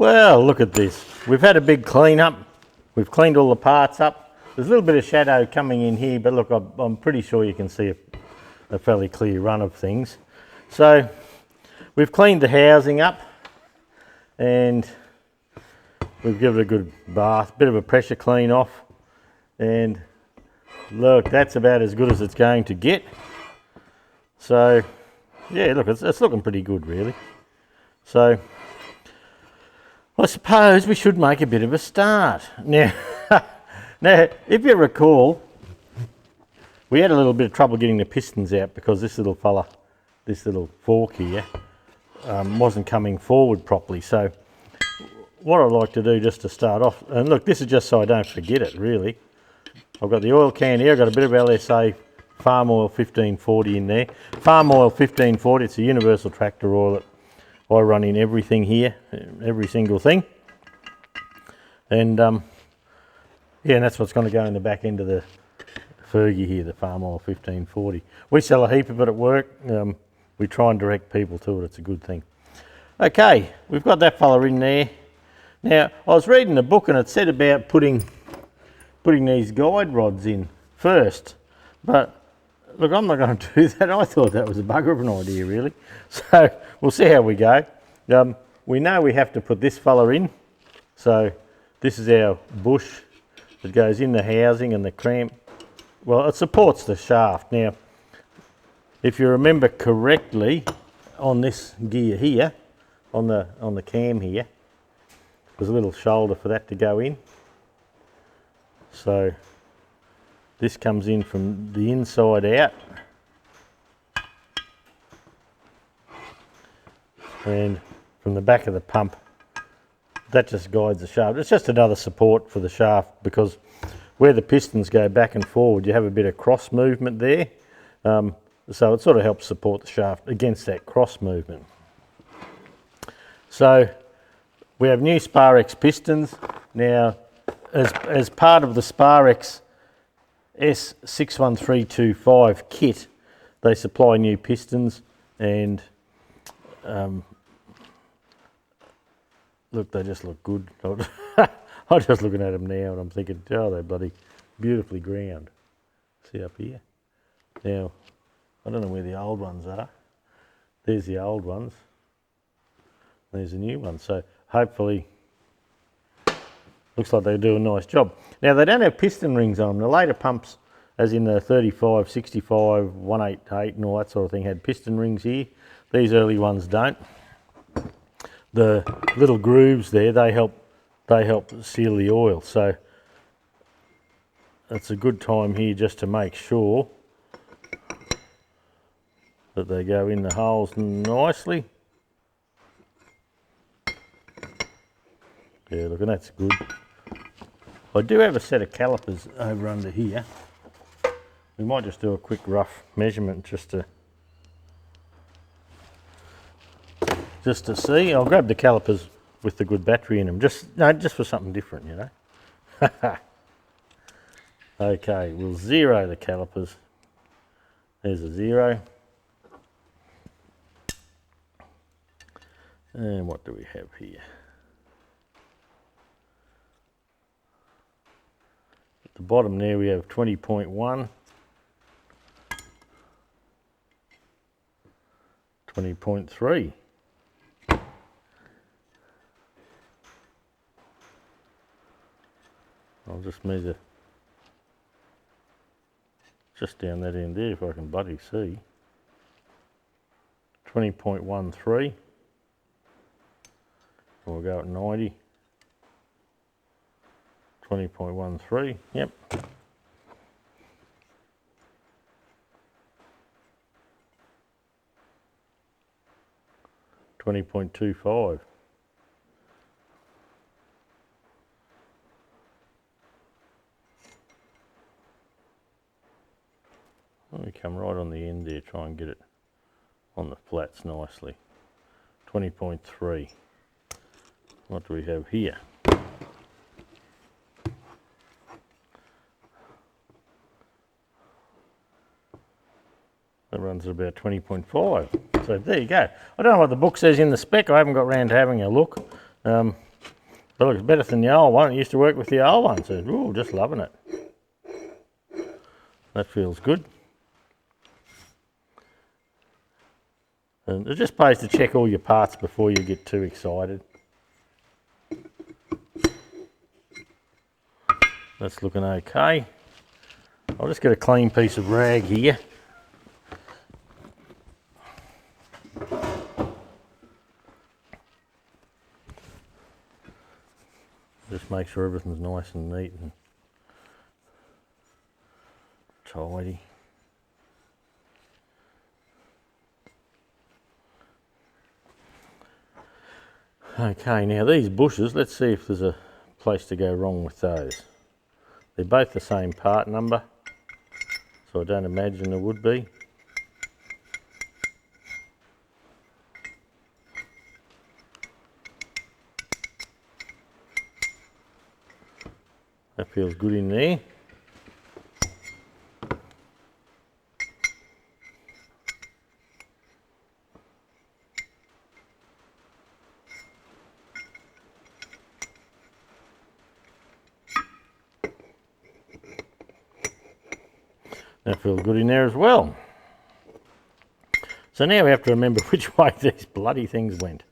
Well, look at this. We've had a big clean up. We've cleaned all the parts up. There's a little bit of shadow coming in here, but look, I'm pretty sure you can see a fairly clear run of things. So we've cleaned the housing up and we've given it a good bath, bit of a pressure clean off, and look, that's about as good as it's going to get. So yeah, look, it's looking pretty good really. So I suppose we should make a bit of a start. Now, if you recall, we had a little bit of trouble getting the pistons out because this little fella, this little fork here, wasn't coming forward properly. So what I'd like to do just to start off, and look, this is just so I don't forget it really. I've got the oil can here, I've got a bit of LSA Farm Oil 1540 in there. Farm Oil 1540, it's a universal tractor oil that I run in everything here, every single thing. And yeah, and that's what's going to go in the back end of the Fergie here, the Farm Oil 1540. We sell a heap of it at work. We try and direct people to it, it's a good thing. Okay, we've got that fella in there. Now, I was reading the book and it said about putting these guide rods in first, but look, I'm not going to do that. I thought that was a bugger of an idea really. So we'll see how we go. We know we have to put this fella in. So this is our bush that goes in the housing and the cramp. Well, it supports the shaft. Now, if you remember correctly, on this gear here, on the cam here, there's a little shoulder for that to go in. So this comes in from the inside out. And from the back of the pump, that just guides the shaft. It's just another support for the shaft because where the pistons go back and forward, you have a bit of cross movement there. So it sort of helps support the shaft against that cross movement. So we have new Sparex pistons. Now, as part of the Sparex S61325 kit, they supply new pistons and look, they just look good. I'm just looking at them now and I'm thinking, oh, they're bloody beautifully ground. See up here? Now, I don't know where the old ones are. There's the old ones. There's the new ones. So hopefully, looks like they do a nice job. Now, they don't have piston rings on them. The later pumps, as in the 35, 65, 188 and all that sort of thing, had piston rings here. These early ones don't. The little grooves there, they help seal the oil. So it's a good time here just to make sure that they go in the holes nicely. Yeah, look, and that's good. I do have a set of calipers over under here. We might just do a quick rough measurement just to see. I'll grab the calipers with the good battery in them, just for something different, you know. Okay, we'll zero the calipers. There's a 0. And what do we have here? At the bottom there we have 20.1, 20.3. I'll just measure just down that end there if I can bloody see. 20.13. We'll go at 90. 20.13, yep. $20.25. Let me come right on the end there, try and get it on the flats nicely. 20.3. What do we have here? That runs at about 20.5. So there you go. I don't know what the book says in the spec. I haven't got round to having a look. But look, it's better than the old one. It used to work with the old one, so ooh, just loving it. That feels good. And it just pays to check all your parts before you get too excited. That's looking okay. I'll just get a clean piece of rag here. Just make sure everything's nice and neat and tidy. Okay, now these bushes, let's see if there's a place to go wrong with those. They're both the same part number, so I don't imagine there would be. That feels good in there. That feels good in there as well. So now we have to remember which way these bloody things went.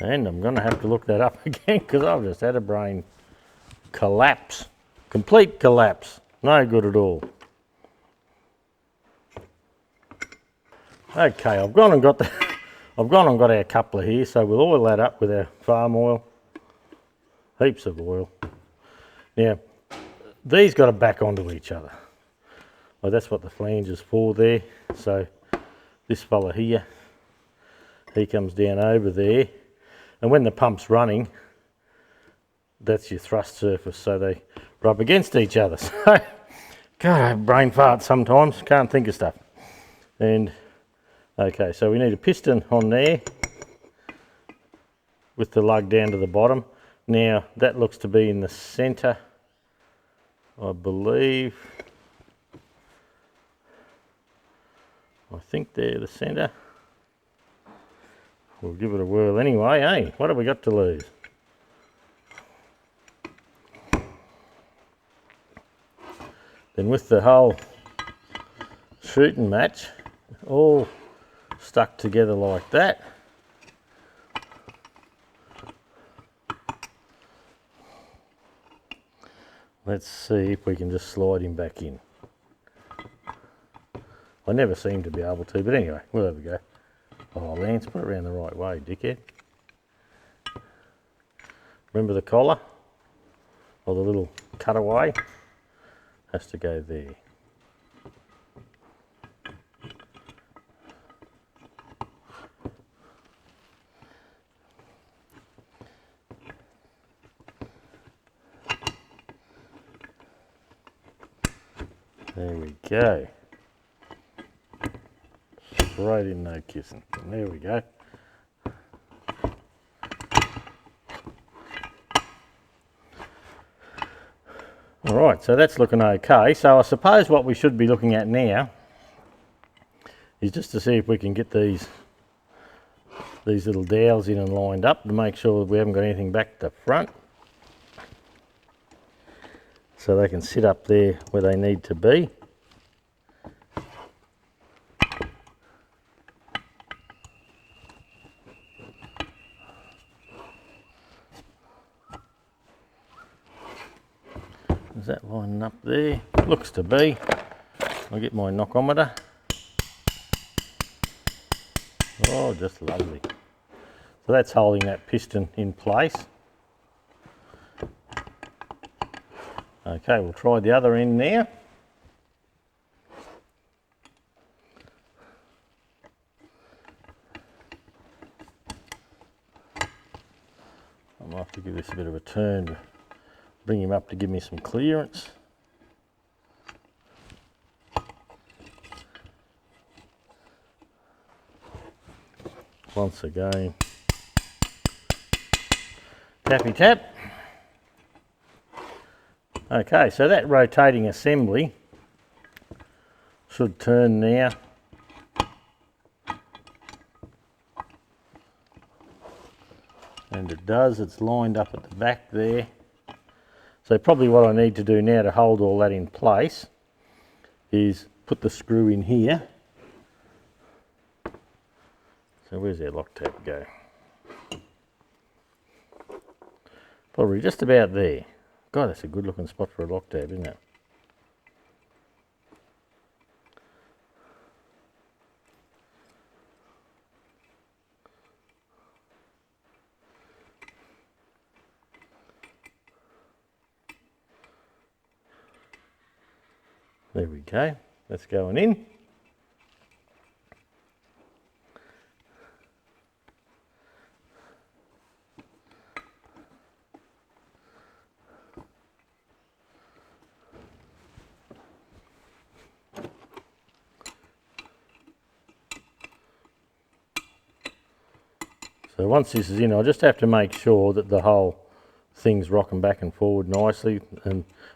And I'm going to have to look that up again because I've just had a brain collapse. Complete collapse. No good at all. Okay, I've gone and got our coupler here, so we'll oil that up with our farm oil. Heaps of oil. Now, these got to back onto each other. Well, that's what the flange is for there. So this fella here, he comes down over there. And when the pump's running, that's your thrust surface, so they rub against each other. So, God, I have brain farts sometimes, can't think of stuff. And, okay, so we need a piston on there with the lug down to the bottom. Now, that looks to be in the centre, I believe. I think they're the centre. We'll give it a whirl anyway, eh? What have we got to lose? Then with the whole shooting match all stuck together like that, let's see if we can just slide him back in. I never seem to be able to, but anyway, we'll have a go. Oh, Lance, put it around the right way, dickhead. Remember the collar? Or the little cutaway? Has to go there. There we go. Straight in, no kissing. And there we go. Alright, so that's looking okay. So I suppose what we should be looking at now is just to see if we can get these little dowels in and lined up to make sure that we haven't got anything back to front. So they can sit up there where they need to be. Is that lining up there? Looks to be. I'll get my knockometer. Oh, just lovely. So that's holding that piston in place. Okay, we'll try the other end now. I might have to give this a bit of a turn to bring him up to give me some clearance. Once again, tappy tap. Okay, so that rotating assembly should turn now. And it does, it's lined up at the back there. So probably what I need to do now to hold all that in place is put the screw in here. So where's our lock tab go? Probably just about there. God, that's a good looking spot for a lock tab, isn't it? There we go, that's going in. So once this is in, I just have to make sure that the whole thing's rocking back and forward nicely.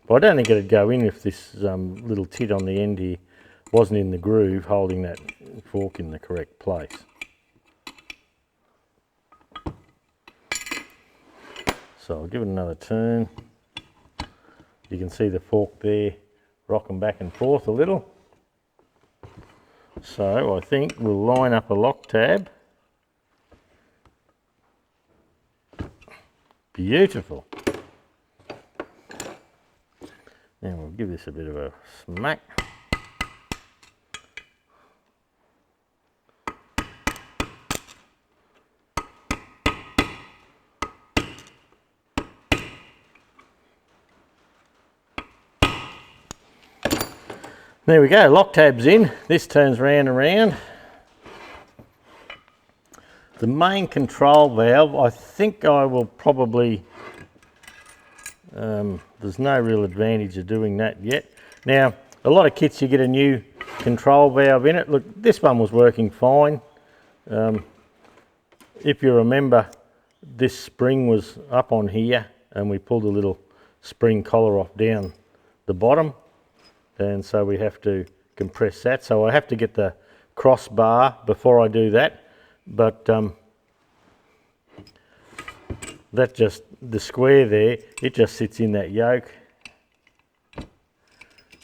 But I don't think it'd go in if this little tit on the end here wasn't in the groove, holding that fork in the correct place. So I'll give it another turn. You can see the fork there rocking back and forth a little. So I think we'll line up a lock tab. Beautiful. Now we'll give this a bit of a smack. There we go, lock tab's in. This turns round and round. The main control valve, I think I will probably, there's no real advantage of doing that yet. Now, a lot of kits you get a new control valve in it. Look, this one was working fine. If you remember, this spring was up on here and we pulled a little spring collar off down the bottom. And so we have to compress that. So I have to get the crossbar before I do that. But that just, the square there, it just sits in that yoke.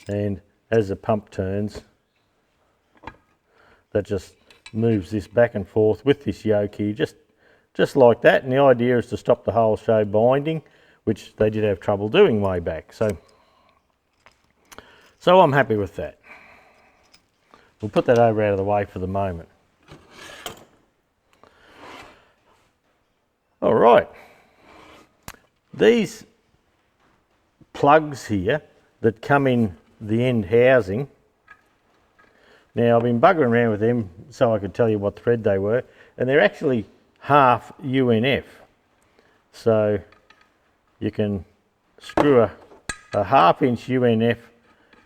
And as the pump turns, that just moves this back and forth with this yoke here, just like that. And the idea is to stop the whole show binding, which they did have trouble doing way back. So I'm happy with that. We'll put that over out of the way for the moment. All right. These plugs here that come in the end housing, now I've been buggering around with them so I could tell you what thread they were, and they're actually half UNF. So you can screw a half-inch UNF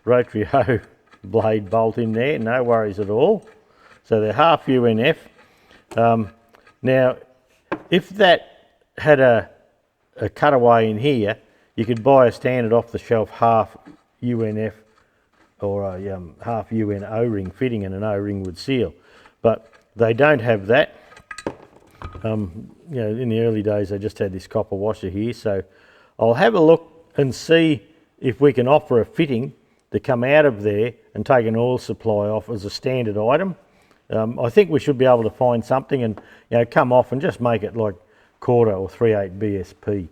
rotary hoe blade bolt in there, no worries at all. So they're half UNF. Now, if that had a cutaway in here, you could buy a standard off-the-shelf half UNF or a half UN O-ring fitting, and an O-ring would seal. But they don't have that. You know, in the early days they just had this copper washer here. So I'll have a look and see if we can offer a fitting to come out of there and take an oil supply off as a standard item. I think we should be able to find something and, you know, come off and just make it like quarter or 3/8 BSP,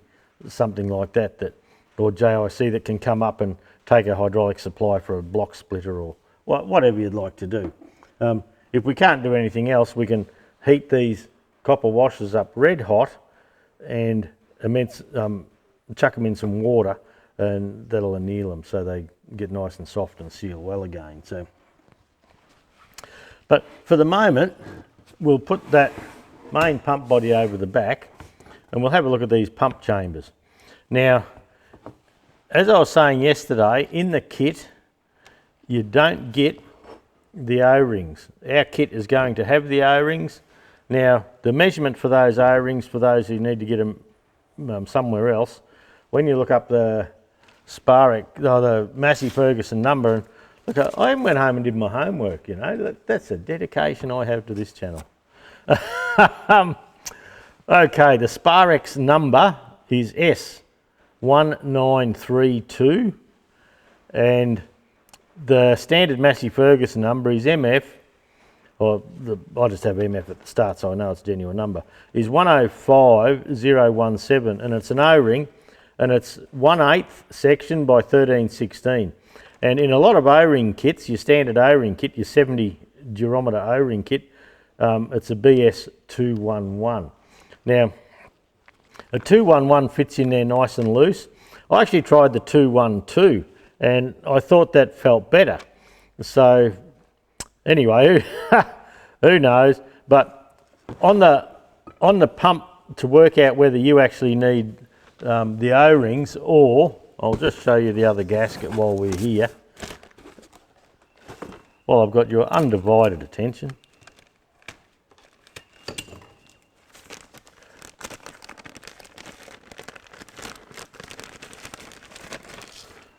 something like that, or JIC that can come up and take a hydraulic supply for a block splitter or whatever you'd like to do. If we can't do anything else, we can heat these copper washers up red hot and chuck them in some water, and that'll anneal them so they get nice and soft and seal well again. So, but for the moment, we'll put that main pump body over the back and we'll have a look at these pump chambers. Now, as I was saying yesterday, in the kit, you don't get the O-rings. Our kit is going to have the O-rings. Now, the measurement for those O-rings, for those who need to get them somewhere else, when you look up the the Massey Ferguson number, and look, I went home and did my homework, you know, that's a dedication I have to this channel. Okay, the Sparex number is S1932 and the standard Massey Ferguson number is MF, or I just have MF at the start so I know it's a genuine number, is 105017 and it's an O-ring and it's 1/8 section by 1316. And in a lot of O-ring kits, your standard O-ring kit, your 70 durometer O-ring kit, it's a BS211. Now, a 211 fits in there nice and loose. I actually tried the 212 and I thought that felt better. So anyway, who knows? But on the pump to work out whether you actually need the O-rings, or I'll just show you the other gasket while we're here. Well, I've got your undivided attention.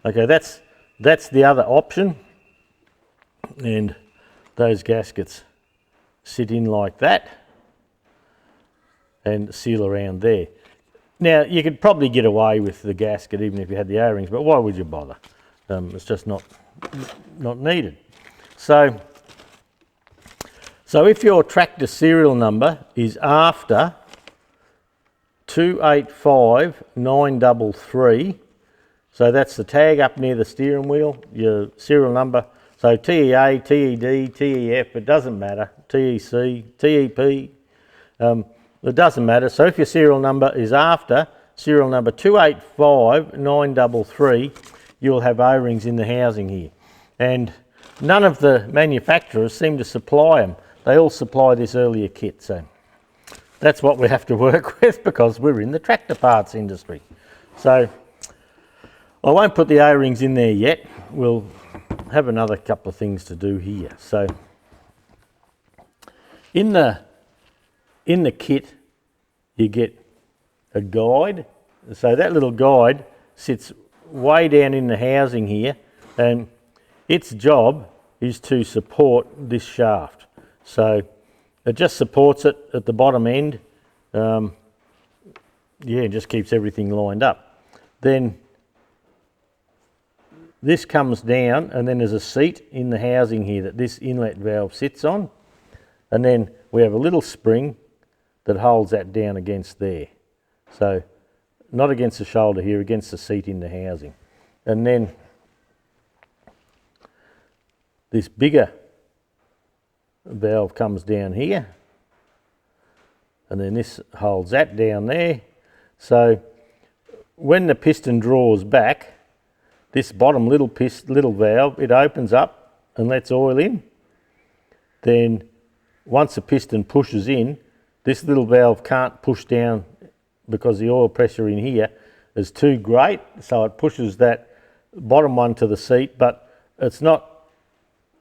Okay, that's the other option, and those gaskets sit in like that and seal around there. Now, you could probably get away with the gasket even if you had the O-rings, but why would you bother? It's just not needed. So if your tractor serial number is after 285933, so that's the tag up near the steering wheel, your serial number. So TEA, TED, TEF, it doesn't matter, TEC, TEP, it doesn't matter. So if your serial number is after serial number 285933, you'll have O-rings in the housing here. And none of the manufacturers seem to supply them. They all supply this earlier kit. So that's what we have to work with because we're in the tractor parts industry. So I won't put the O-rings in there yet. We'll have another couple of things to do here. So in the kit you get a guide. So that little guide sits way down in the housing here and its job is to support this shaft. So it just supports it at the bottom end. Yeah, it just keeps everything lined up. Then this comes down and then there's a seat in the housing here that this inlet valve sits on. And then we have a little spring that holds that down against there. So not against the shoulder here, against the seat in the housing. And then this bigger valve comes down here. And then this holds that down there. So when the piston draws back, this bottom little valve, it opens up and lets oil in. Then once the piston pushes in, this little valve can't push down because the oil pressure in here is too great. So it pushes that bottom one to the seat, but it's not,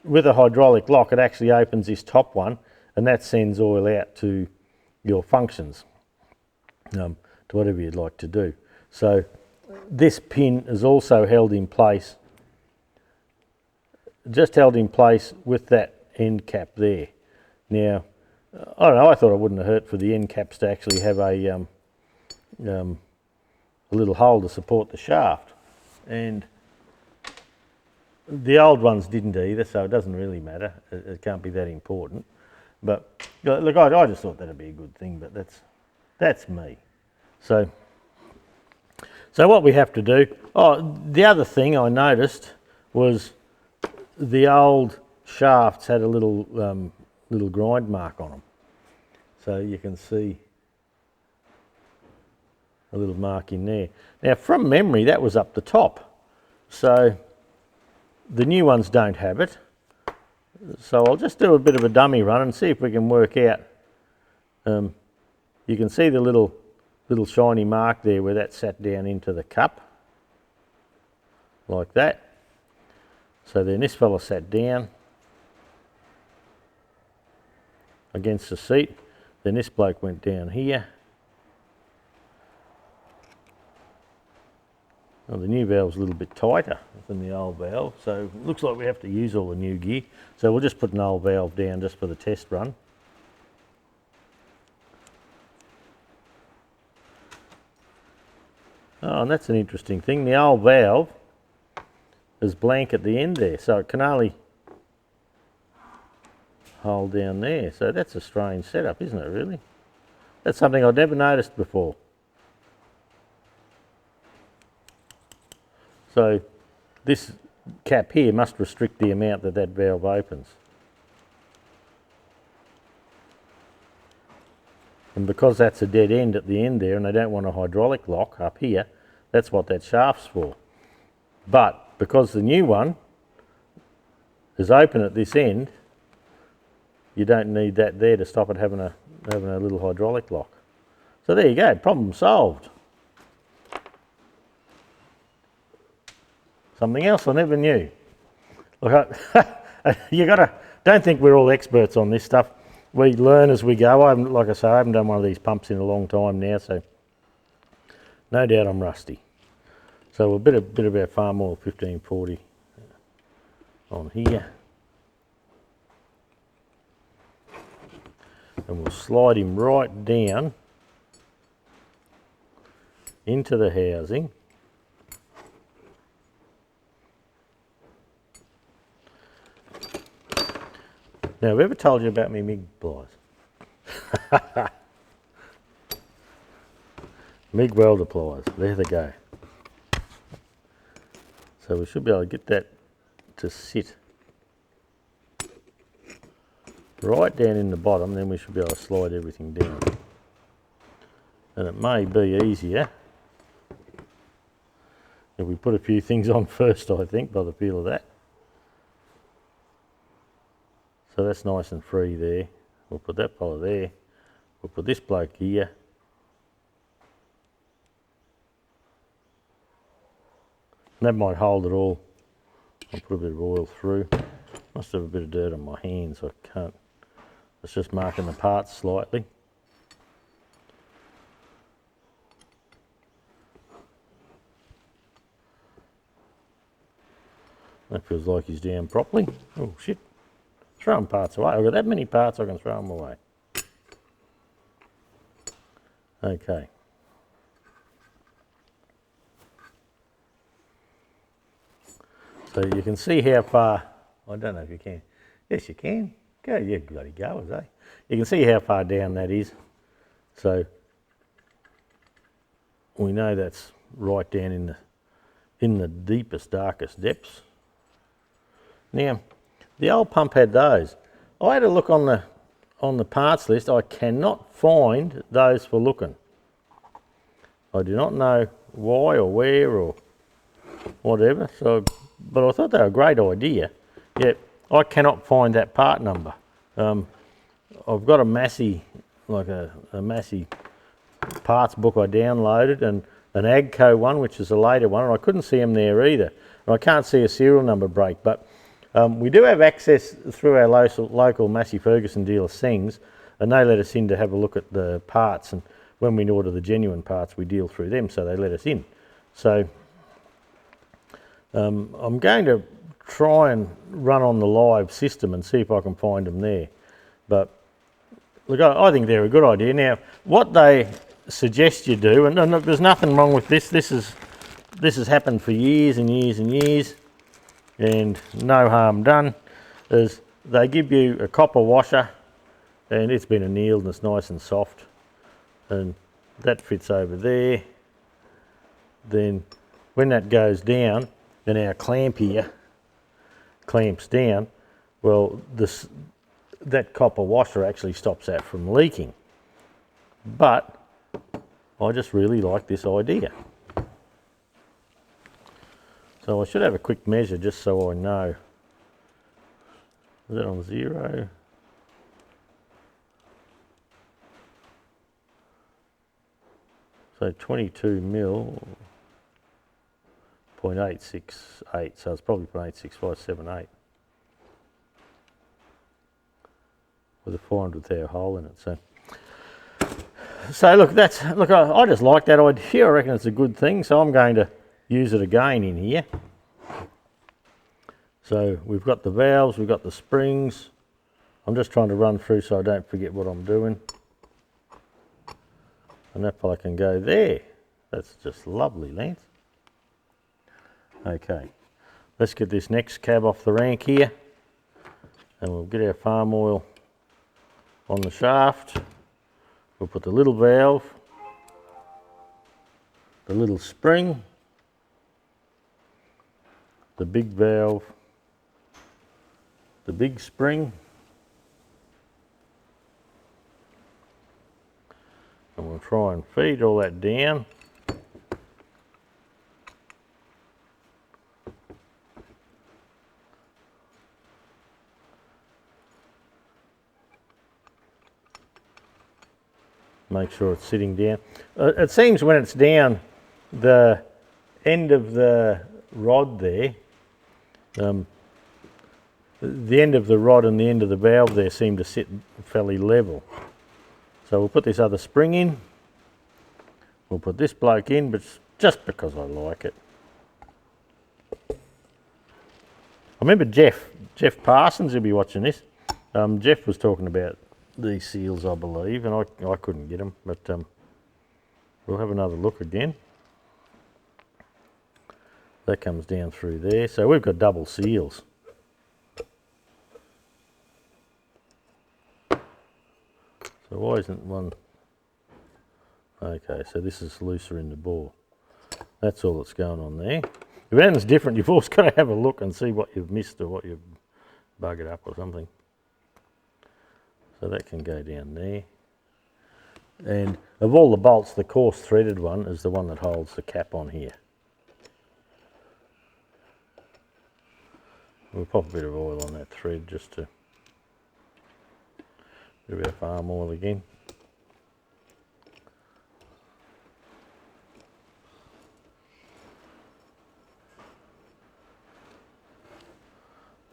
with a hydraulic lock, it actually opens this top one and that sends oil out to your functions, to whatever you'd like to do. So this pin is also held in place, just held in place with that end cap there. Now, I don't know, I thought it wouldn't have hurt for the end caps to actually have a little hole to support the shaft. And the old ones didn't either, so it doesn't really matter. It can't be that important. But look, I just thought that'd be a good thing, but that's me. So what we have to do, the other thing I noticed was the old shafts had a little grind mark on them. So you can see a little mark in there. Now from memory that was up the top. So the new ones don't have it. So I'll just do a bit of a dummy run and see if we can work out. You can see the little shiny mark there where that sat down into the cup, like that. So then this fella sat down against the seat, then this bloke went down here. Well, the new valve's a little bit tighter than the old valve, so it looks like we have to use all the new gear. So we'll just put an old valve down just for the test run. Oh, and that's an interesting thing. The old valve is blank at the end there, so it can only hold down there. So that's a strange setup, isn't it, really? That's something I'd never noticed before. So this cap here must restrict the amount that that valve opens. And because that's a dead end at the end there and they don't want a hydraulic lock up here, that's what that shaft's for. But because the new one is open at this end, you don't need that there to stop it having a little hydraulic lock. So there you go, problem solved. Something else I never knew. Look, don't think we're all experts on this stuff. We learn as we go. Like I say, I haven't done one of these pumps in a long time now, so no doubt I'm rusty. So a bit of our farm oil 1540 on here. And we'll slide him right down into the housing. Now, have I ever told you about me MIG pliers? MIG welder pliers, there they go. So we should be able to get that to sit right down in the bottom, then we should be able to slide everything down. And it may be easier if we put a few things on first, I think, by the feel of that. So that's nice and free there. We'll put that fella there. We'll put this bloke here. And that might hold it all. I'll put a bit of oil through. Must have a bit of dirt on my hands, so I can't. It's just marking the parts slightly. That feels like he's down properly. Oh shit. Throwing parts away. I've got that many parts I can throw them away. Okay. So you can see how far, I don't know if you can. Yes, you can. Go, yeah, bloody goers, eh? You can see how far down that is. So we know that's right down in the deepest, darkest depths. Now, the old pump had those. I had a look on the parts list. I cannot find those for looking. I do not know why or where or whatever. So, but I thought they were a great idea. Yet I cannot find that part number. I've got a Massey, like a Massey parts book I downloaded, and an Agco one, which is a later one, and I couldn't see them there either. And I can't see a serial number break, but we do have access through our local Massey Ferguson dealer Sings, and they let us in to have a look at the parts, and when we order the genuine parts we deal through them, so they let us in. So I'm going to try and run on the live system and see if I can find them there. But look, I think they're a good idea. Now, what they suggest you do, and look, there's nothing wrong with this. This has happened for years and years and years, and no harm done, is they give you a copper washer, and it's been annealed and it's nice and soft, and that fits over there. Then when that goes down, then our clamp here clamps down. Well, that copper washer actually stops that from leaking. But I just really like this idea. So I should have a quick measure just so I know. Is that on 0? So 22 mil, 0.868, so it's probably 0.86578 with a 400th hole in it. So look, I just like that idea. I reckon it's a good thing, so I'm going to use it again in here. So we've got the valves, we've got the springs. I'm just trying to run through so I don't forget what I'm doing. And that fella can go there. That's just lovely, Lance. Okay, let's get this next cab off the rank here, and we'll get our farm oil on the shaft. We'll put the little valve, the little spring, the big valve, the big spring, and we'll try and feed all that down. Make sure it's sitting down. It seems when it's down, the end of the rod there, the end of the rod and the end of the valve there seem to sit fairly level. So we'll put this other spring in. We'll put this bloke in, but just because I like it. I remember Jeff Parsons, he'll be watching this. Jeff was talking about these seals, I believe, and I couldn't get them, but we'll have another look again. That comes down through there, so we've got double seals. So why isn't one? Okay, so this is looser in the bore. That's all that's going on there. If anything's different, you've always got to have a look and see what you've missed or what you've buggered up or something. So that can go down there. And of all the bolts, the coarse threaded one is the one that holds the cap on here. We'll pop a bit of oil on that thread just to do our farm oil again.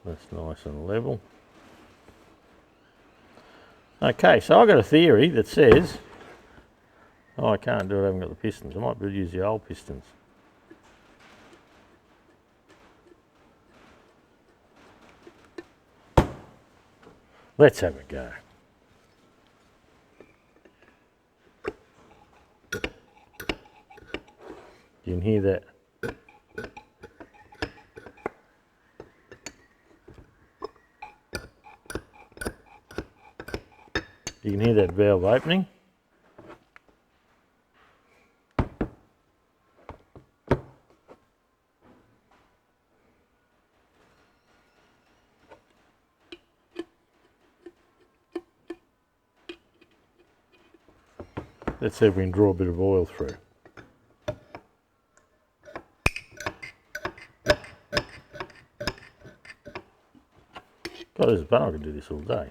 That's nice and level. Okay, so I've got a theory that says, oh, I can't do it, I haven't got the pistons. I might be able to use the old pistons. Let's have a go. You can hear that. You can hear that valve opening. Let's see if we can draw a bit of oil through. God, this is fun. I could do this all day.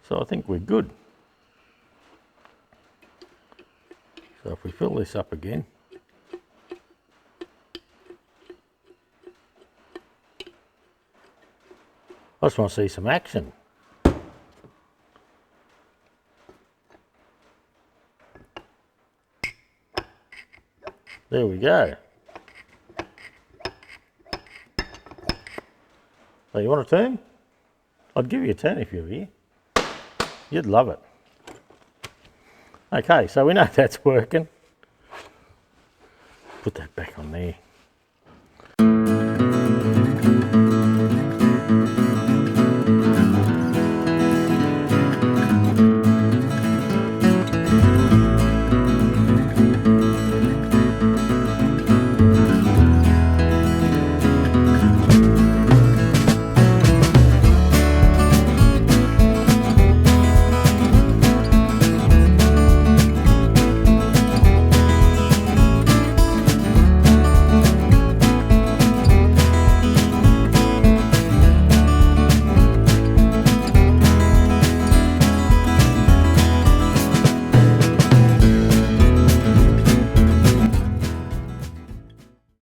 So I think we're good. So if we fill this up again, I just want to see some action. There we go. So you want a turn? I'd give you a turn if you were here. You'd love it. Okay, so we know that's working. Put that back on there.